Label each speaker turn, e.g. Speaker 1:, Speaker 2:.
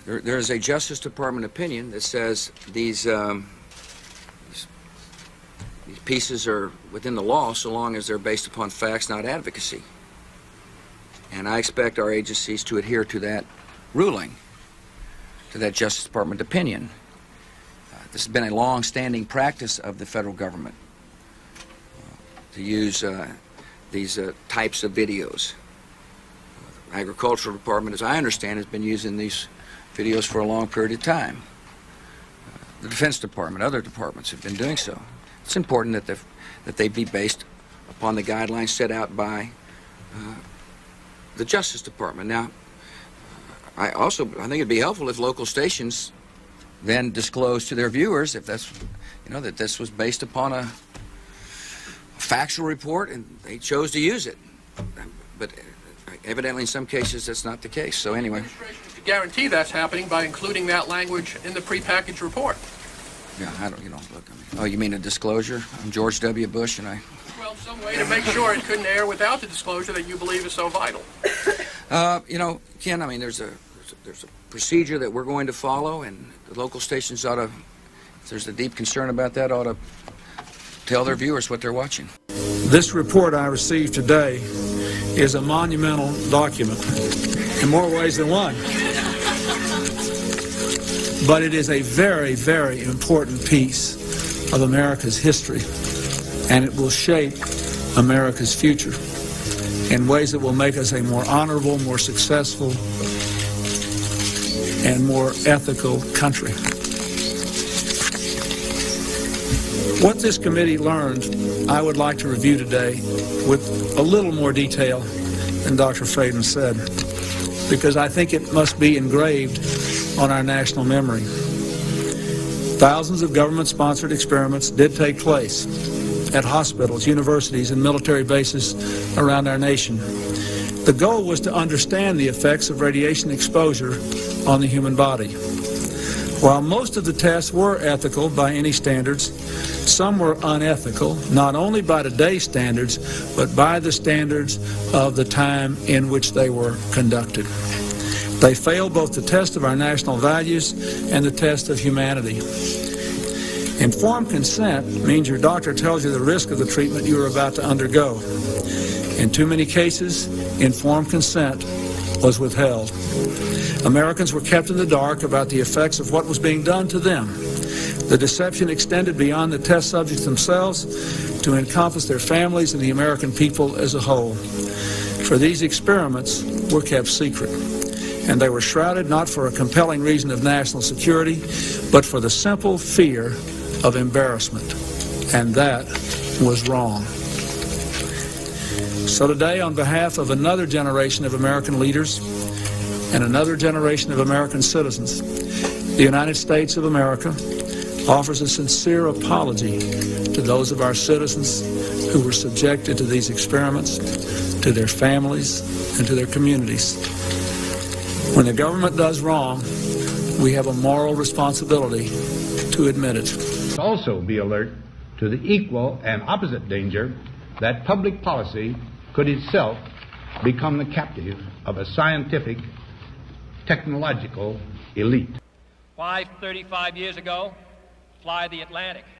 Speaker 1: There is a Justice Department opinion that says these pieces are within the law so long as they're based upon facts, not advocacy. And I expect our agencies to adhere to that ruling, to that Justice Department opinion. This has been a long-standing practice of the federal government to use these types of videos. The Agricultural Department, as I understand, has been using these videos for a long period of time. The Defense Department, other departments have been doing so. It's important that they be based upon the guidelines set out by the Justice Department. Now, I think it'd be helpful if local stations then disclose to their viewers if that's, that this was based upon a factual report and they chose to use it. But evidently in some cases that's not the case. So anyway.
Speaker 2: The administration could guarantee that's happening by including that language in the prepackaged report.
Speaker 1: Yeah, look, oh, you mean a disclosure? I'm George W. Bush and I...
Speaker 2: Well, some way to make sure it couldn't air without the disclosure that you believe is so vital.
Speaker 1: Ken, I mean, there's a procedure that we're going to follow, and the local stations ought to, if there's a deep concern about that, ought to tell their viewers what they're watching.
Speaker 3: This report I received today is a monumental document in more ways than one. But it is a very, very important piece of America's history, and it will shape America's future in ways that will make us a more honorable, more successful, and more ethical country. What this committee learned, I would like to review today with a little more detail than Dr. Frayden said, because I think it must be engraved on our national memory. Thousands of government-sponsored experiments did take place at hospitals, universities, and military bases around our nation. The goal was to understand the effects of radiation exposure on the human body. While most of the tests were ethical by any standards, some were unethical, not only by today's standards, but by the standards of the time in which they were conducted. They failed both the test of our national values and the test of humanity. Informed consent means your doctor tells you the risk of the treatment you are about to undergo. In too many cases, informed consent was withheld. Americans were kept in the dark about the effects of what was being done to them. The deception extended beyond the test subjects themselves to encompass their families and the American people as a whole. For these experiments were kept secret, and they were shrouded not for a compelling reason of national security, but for the simple fear of embarrassment, and that was wrong. So today, on behalf of another generation of American leaders and another generation of American citizens, the United States of America offers a sincere apology to those of our citizens who were subjected to these experiments, to their families, and to their communities. When the government does wrong, we have a moral responsibility to admit it.
Speaker 4: Also be alert to the equal and opposite danger that public policy could itself become the captive of a scientific, technological elite.
Speaker 5: Why, 35 years ago, fly the Atlantic?